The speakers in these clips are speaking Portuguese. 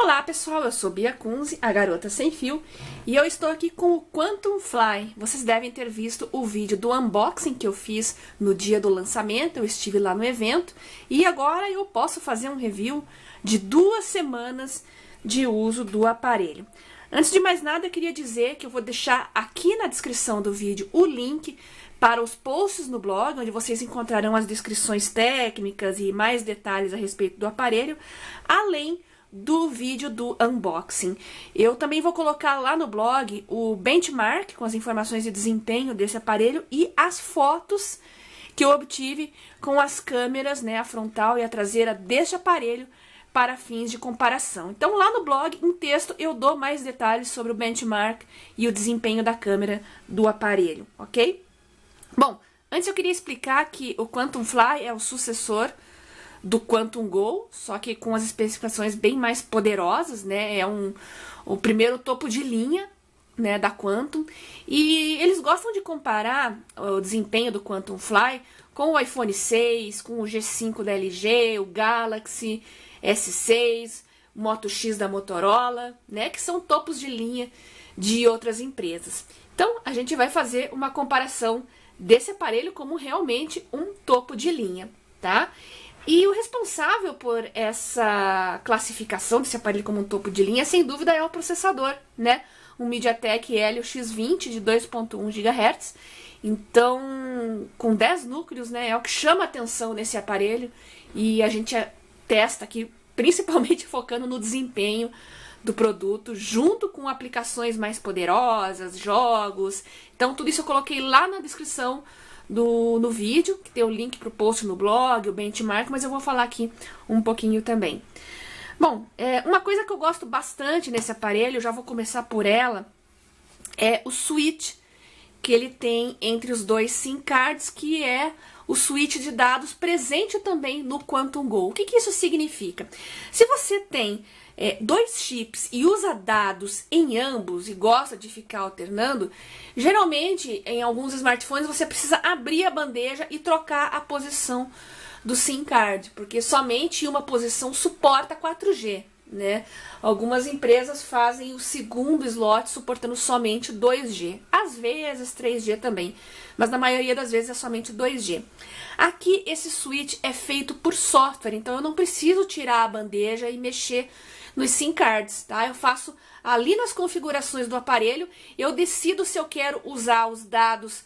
Olá pessoal, eu sou Bia Kunze, a garota sem fio, e eu estou aqui com o Quantum Fly. Vocês devem ter visto o vídeo do unboxing que eu fiz no dia do lançamento, eu estive lá no evento, e agora eu posso fazer um review de 2 semanas de uso do aparelho. Antes de mais nada, eu queria dizer que eu vou deixar aqui na descrição do vídeo o link para os posts no blog, onde vocês encontrarão as descrições técnicas e mais detalhes a respeito do aparelho, além do vídeo do unboxing. Eu também vou colocar lá no blog o benchmark com as informações de desempenho desse aparelho e as fotos que eu obtive com as câmeras, né, a frontal e a traseira deste aparelho para fins de comparação. Então lá no blog, em texto, eu dou mais detalhes sobre o benchmark e o desempenho da câmera do aparelho, ok? Bom, antes eu queria explicar que o Quantum Fly é o sucessor do Quantum Go, só que com as especificações bem mais poderosas, né? É o primeiro topo de linha, né, da Quantum. E eles gostam de comparar o desempenho do Quantum Fly com o iPhone 6, com o G5 da LG, o Galaxy S6, o Moto X da Motorola, né, que são topos de linha de outras empresas. Então, a gente vai fazer uma comparação desse aparelho como realmente um topo de linha, tá? E o responsável por essa classificação desse aparelho como um topo de linha, sem dúvida, é o processador, né? Um MediaTek Helio X20 de 2.1 GHz. Então, com 10 núcleos, né? É o que chama atenção nesse aparelho. E a gente testa aqui, principalmente focando no desempenho do produto, junto com aplicações mais poderosas, jogos. Então, tudo isso eu coloquei lá na descrição no vídeo, que tem o link para o post no blog, o benchmark, mas eu vou falar aqui um pouquinho também. Bom, uma coisa que eu gosto bastante nesse aparelho, eu já vou começar por ela, é o switch que ele tem entre os dois SIM cards, que é o switch de dados presente também no Quantum Go. O que isso significa? Se você tem 2 chips e usa dados em ambos e gosta de ficar alternando, geralmente em alguns smartphones você precisa abrir a bandeja e trocar a posição do SIM card, porque somente uma posição suporta 4G, né? Algumas empresas fazem o segundo slot suportando somente 2G, às vezes 3G também, mas na maioria das vezes é somente 2G. Aqui esse switch é feito por software, então eu não preciso tirar a bandeja e mexer nos SIM cards, tá? Eu faço ali nas configurações do aparelho, eu decido se eu quero usar os dados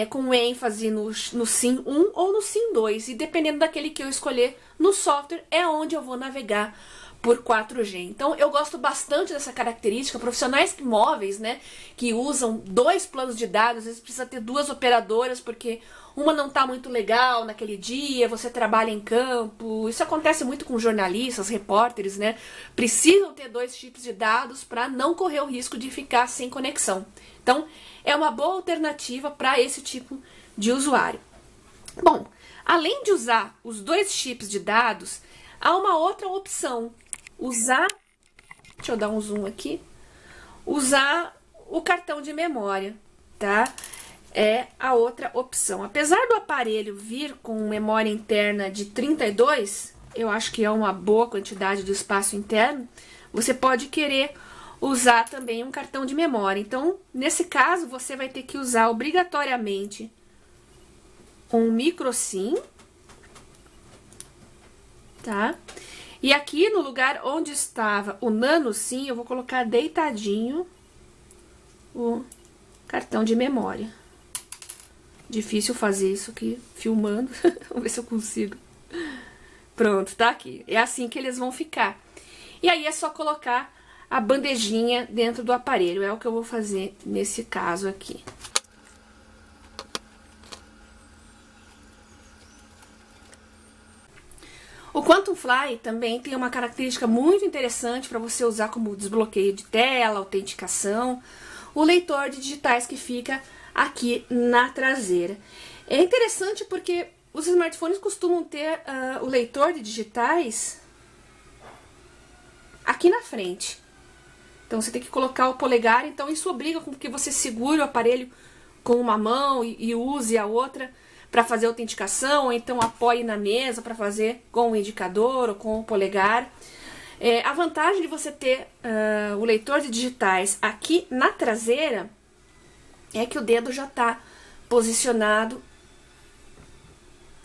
com ênfase no SIM 1 ou no SIM 2, e dependendo daquele que eu escolher no software, é onde eu vou navegar por 4G. Então eu gosto bastante dessa característica. Profissionais móveis, né, que usam 2 planos de dados, às vezes precisa ter 2 operadoras porque uma não tá muito legal naquele dia, você trabalha em campo. Isso acontece muito com jornalistas, repórteres, né? Precisam ter 2 chips de dados para não correr o risco de ficar sem conexão. Então, é uma boa alternativa para esse tipo de usuário. Bom, além de usar os 2 chips de dados, há uma outra opção. Deixa eu dar um zoom aqui. Usar o cartão de memória, tá? É a outra opção. Apesar do aparelho vir com memória interna de 32, eu acho que é uma boa quantidade de espaço interno, você pode querer usar também um cartão de memória. Então, nesse caso, você vai ter que usar obrigatoriamente um micro SIM, tá? E aqui no lugar onde estava o nano SIM, eu vou colocar deitadinho o cartão de memória. Difícil fazer isso aqui filmando. Vamos ver se eu consigo. Pronto, tá aqui. É assim que eles vão ficar. E aí é só colocar a bandejinha dentro do aparelho. É o que eu vou fazer nesse caso aqui. O Quantum Fly também tem uma característica muito interessante para você usar como desbloqueio de tela, autenticação, o leitor de digitais que fica aqui na traseira. É interessante porque os smartphones costumam ter o leitor de digitais aqui na frente. Então você tem que colocar o polegar, então isso obriga com que você segure o aparelho com uma mão e use a outra para fazer autenticação, ou então apoie na mesa para fazer com o indicador ou com o polegar. A vantagem de você ter o leitor de digitais aqui na traseira é que o dedo já está posicionado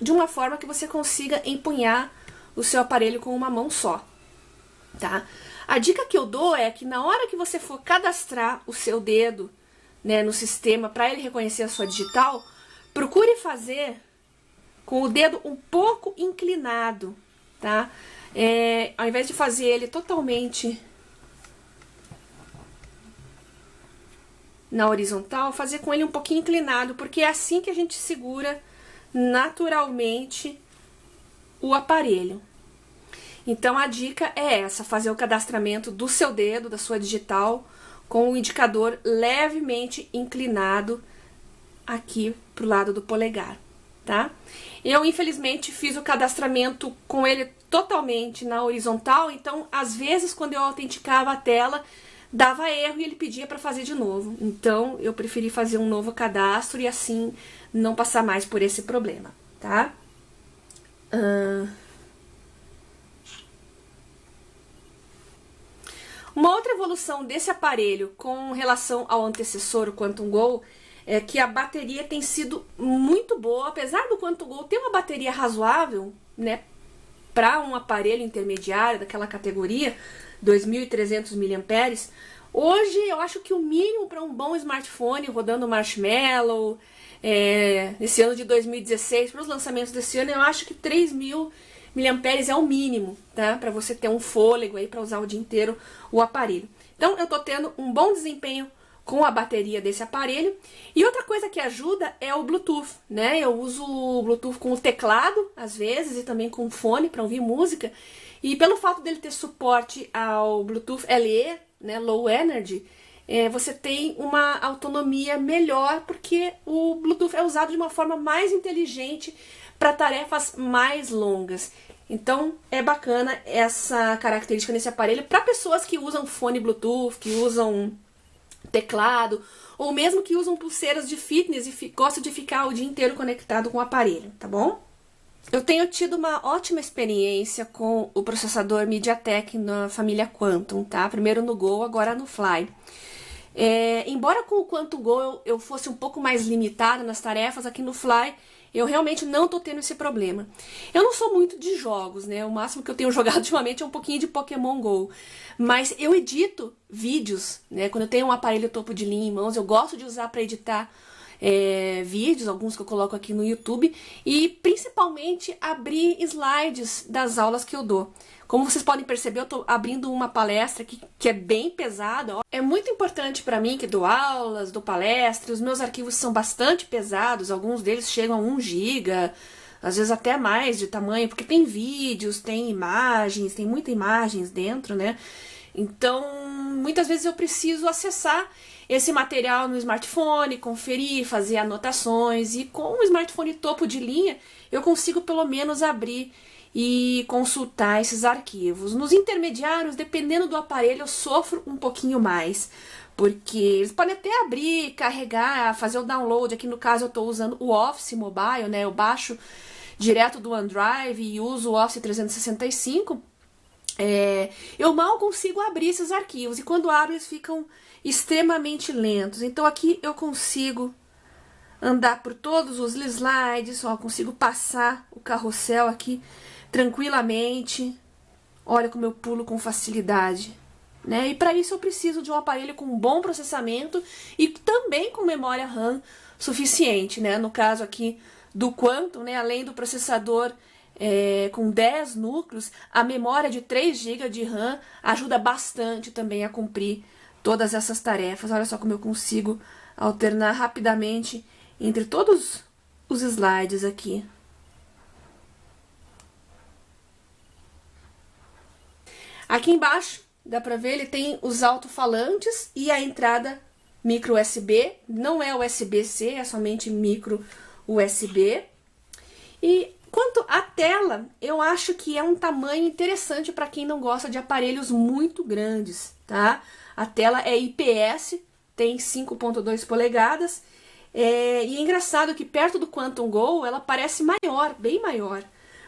de uma forma que você consiga empunhar o seu aparelho com uma mão só, tá? A dica que eu dou é que na hora que você for cadastrar o seu dedo, né, no sistema para ele reconhecer a sua digital, procure fazer com o dedo um pouco inclinado, tá? Ao invés de fazer ele totalmente na horizontal, fazer com ele um pouquinho inclinado, porque é assim que a gente segura naturalmente o aparelho. Então a dica é essa, fazer o cadastramento do seu dedo, da sua digital, com o indicador levemente inclinado aqui pro lado do polegar, tá? Eu, infelizmente, fiz o cadastramento com ele totalmente na horizontal, então, às vezes, quando eu autenticava a tela, dava erro e ele pedia para fazer de novo. Então, eu preferi fazer um novo cadastro e assim não passar mais por esse problema, tá? Uma outra evolução desse aparelho com relação ao antecessor, o Quantum Go, é que a bateria tem sido muito boa, apesar do Quantum Go ter uma bateria razoável, né, para um aparelho intermediário daquela categoria, 2.300 mAh. Hoje eu acho que o mínimo para um bom smartphone rodando Marshmallow, nesse ano de 2016, para os lançamentos desse ano, eu acho que 3.000 mAh é o mínimo, tá? Para você ter um fôlego aí para usar o dia inteiro o aparelho. Então eu tô tendo um bom desempenho com a bateria desse aparelho. E outra coisa que ajuda é o Bluetooth, né? Eu uso o Bluetooth com o teclado, às vezes, e também com o fone para ouvir música. E pelo fato dele ter suporte ao Bluetooth LE, né, Low Energy, você tem uma autonomia melhor, porque o Bluetooth é usado de uma forma mais inteligente para tarefas mais longas. Então é bacana essa característica nesse aparelho para pessoas que usam fone Bluetooth, que usam teclado, ou mesmo que usam pulseiras de fitness e gostam de ficar o dia inteiro conectado com o aparelho, tá bom? Eu tenho tido uma ótima experiência com o processador MediaTek na família Quantum, tá? Primeiro no Go, agora no Fly. Embora com o Quantum Go eu fosse um pouco mais limitada nas tarefas, aqui no Fly eu realmente não tô tendo esse problema. Eu não sou muito de jogos, né? O máximo que eu tenho jogado ultimamente é um pouquinho de Pokémon Go. Mas eu edito vídeos, né? Quando eu tenho um aparelho topo de linha em mãos, eu gosto de usar para editar vídeos, alguns que eu coloco aqui no YouTube, e principalmente abrir slides das aulas que eu dou. Como vocês podem perceber, eu estou abrindo uma palestra que é bem pesada. É muito importante para mim que dou aulas, dou palestras, os meus arquivos são bastante pesados, alguns deles chegam a 1 GB, às vezes até mais de tamanho, porque tem vídeos, tem imagens, tem muitas imagens dentro, né? Então, muitas vezes eu preciso acessar esse material no smartphone, conferir, fazer anotações, e com o smartphone topo de linha eu consigo pelo menos abrir e consultar esses arquivos. Nos intermediários, dependendo do aparelho, eu sofro um pouquinho mais, porque eles podem até abrir, carregar, fazer o download. Aqui no caso eu estou usando o Office Mobile, né? Eu baixo direto do OneDrive e uso o Office 365. Eu mal consigo abrir esses arquivos, e quando abro eles ficam extremamente lentos. Então aqui eu consigo andar por todos os slides, ó, consigo passar o carrossel aqui tranquilamente. Olha como eu pulo com facilidade, né? E para isso eu preciso de um aparelho com um bom processamento e também com memória RAM suficiente, né? No caso aqui do Quantum, né? Além do processador com 10 núcleos, a memória de 3 GB de RAM ajuda bastante também a cumprir todas essas tarefas. Olha só como eu consigo alternar rapidamente entre todos os slides aqui. Aqui embaixo, dá pra ver, ele tem os alto-falantes e a entrada micro USB. Não é USB-C, é somente micro USB. E quanto à tela, eu acho que é um tamanho interessante para quem não gosta de aparelhos muito grandes, tá? A tela é IPS, tem 5.2 polegadas, e é engraçado que perto do Quantum Go ela parece maior, bem maior,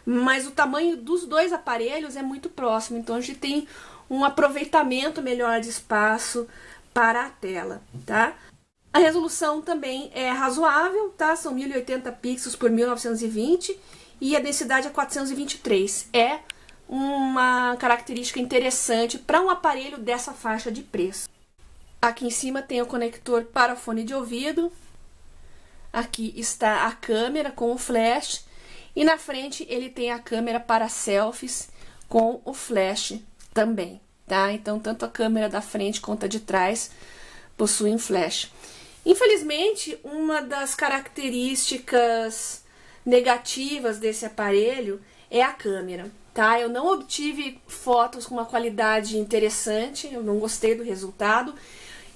mas o tamanho dos dois aparelhos é muito próximo, então a gente tem um aproveitamento melhor de espaço para a tela, tá? A resolução também é razoável, tá? São 1080 pixels por 1920 e a densidade é 423. É uma característica interessante para um aparelho dessa faixa de preço. Aqui em cima tem o conector para fone de ouvido. Aqui está a câmera com o flash. E na frente ele tem a câmera para selfies com o flash também, tá? Então, tanto a câmera da frente quanto a de trás possuem flash. Infelizmente, uma das características negativas desse aparelho é a câmera, tá? Eu não obtive fotos com uma qualidade interessante, eu não gostei do resultado.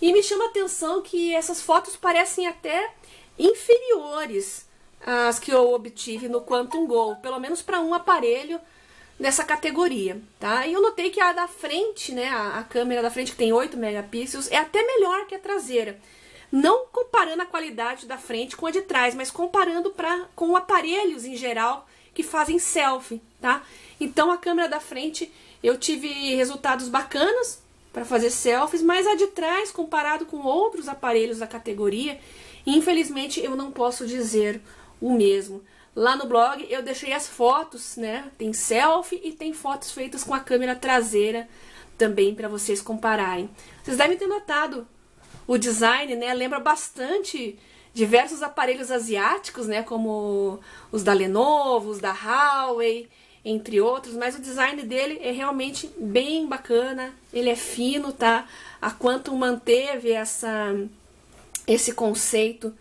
E me chama a atenção que essas fotos parecem até inferiores às que eu obtive no Quantum Go, pelo menos para um aparelho nessa categoria, tá? E eu notei que a da frente, né, a câmera da frente, que tem 8 megapixels, é até melhor que a traseira. Não comparando a qualidade da frente com a de trás, mas comparando com aparelhos em geral que fazem selfie, tá? Então a câmera da frente eu tive resultados bacanas para fazer selfies, mas a de trás, comparado com outros aparelhos da categoria, infelizmente eu não posso dizer o mesmo. Lá no blog eu deixei as fotos, né? Tem selfie e tem fotos feitas com a câmera traseira também para vocês compararem. Vocês devem ter notado o design, né? Lembra bastante diversos aparelhos asiáticos, né? Como os da Lenovo, os da Huawei, entre outros. Mas o design dele é realmente bem bacana. Ele é fino, tá? A Quantum manteve esse conceito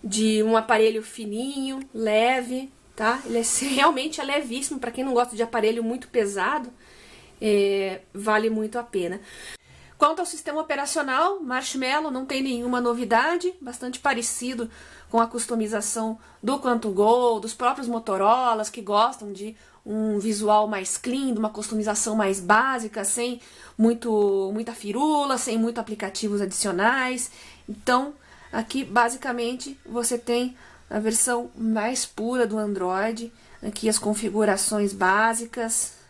de um aparelho fininho, leve, tá? Ele realmente é levíssimo. Para quem não gosta de aparelho muito pesado, vale muito a pena. Quanto ao sistema operacional, Marshmallow não tem nenhuma novidade, bastante parecido com a customização do Quantum Go, dos próprios Motorolas, que gostam de um visual mais clean, de uma customização mais básica, sem muita firula, sem muitos aplicativos adicionais. Então, aqui basicamente você tem a versão mais pura do Android, aqui as configurações básicas.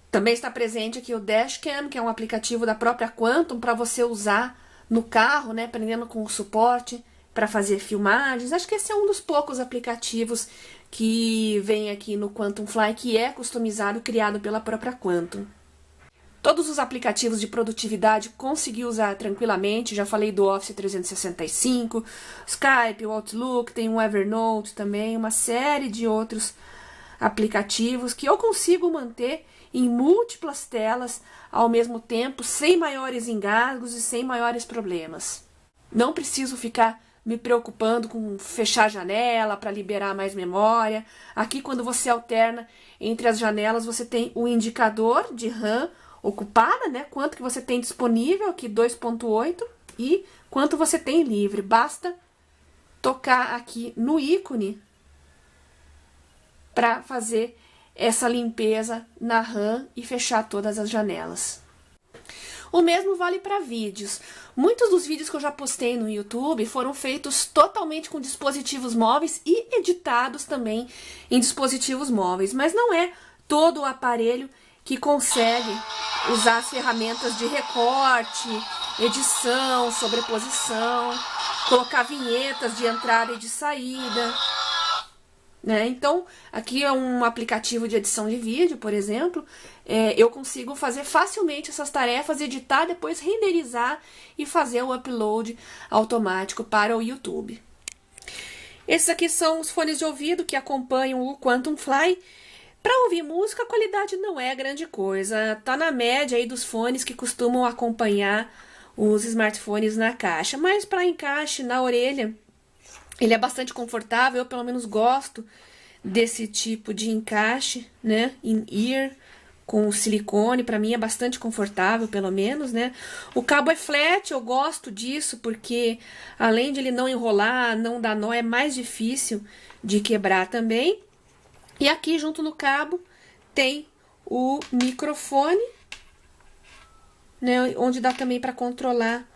Também está presente aqui o Dashcam, que é um aplicativo da própria Quantum para você usar no carro, né, prendendo com o suporte para fazer filmagens. Acho que esse é um dos poucos aplicativos que vem aqui no Quantum Fly, que é customizado, criado pela própria Quantum. Todos os aplicativos de produtividade consegui usar tranquilamente, já falei do Office 365, Skype, o Outlook, tem o Evernote também, uma série de outros aplicativos que eu consigo manter em múltiplas telas ao mesmo tempo, sem maiores engasgos e sem maiores problemas. Não preciso ficar me preocupando com fechar a janela para liberar mais memória. Aqui, quando você alterna entre as janelas, você tem o indicador de RAM ocupada, né? Quanto que você tem disponível, aqui 2.8, e quanto você tem livre. Basta tocar aqui no ícone para fazer essa limpeza na RAM e fechar todas as janelas. O mesmo vale para vídeos. Muitos dos vídeos que eu já postei no YouTube foram feitos totalmente com dispositivos móveis e editados também em dispositivos móveis, mas não é todo o aparelho que consegue usar as ferramentas de recorte, edição, sobreposição, colocar vinhetas de entrada e de saída, né? Então, aqui é um aplicativo de edição de vídeo, por exemplo, eu consigo fazer facilmente essas tarefas, editar, depois renderizar e fazer o upload automático para o YouTube. Esses aqui são os fones de ouvido que acompanham o Quantum Fly. Para ouvir música, a qualidade não é grande coisa, tá na média aí dos fones que costumam acompanhar os smartphones na caixa, mas para encaixe na orelha, ele é bastante confortável, eu pelo menos gosto desse tipo de encaixe, né, in-ear, com silicone, para mim é bastante confortável, pelo menos, né. O cabo é flat, eu gosto disso, porque além de ele não enrolar, não dar nó, é mais difícil de quebrar também. E aqui, junto no cabo, tem o microfone, né, onde dá também para controlar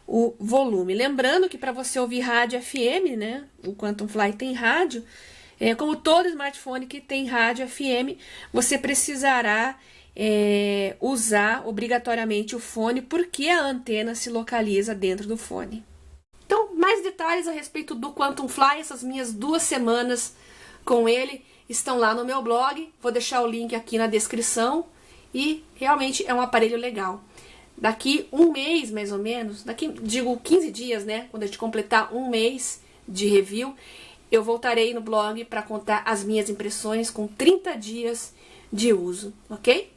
o volume. Lembrando que para você ouvir rádio FM, né, o Quantum Fly tem rádio, Como todo smartphone que tem rádio FM, você precisará usar obrigatoriamente o fone, porque a antena se localiza dentro do fone. Então, mais detalhes a respeito do Quantum Fly, essas minhas 2 semanas com ele, estão lá no meu blog. Vou deixar o link aqui na descrição. E realmente é um aparelho legal. Daqui um mês, mais ou menos, digo 15 dias, né? Quando a gente completar um mês de review, eu voltarei no blog para contar as minhas impressões com 30 dias de uso, ok?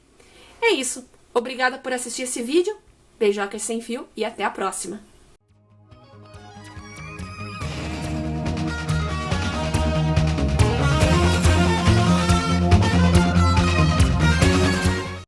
É isso. Obrigada por assistir esse vídeo. Beijocas sem fio e até a próxima.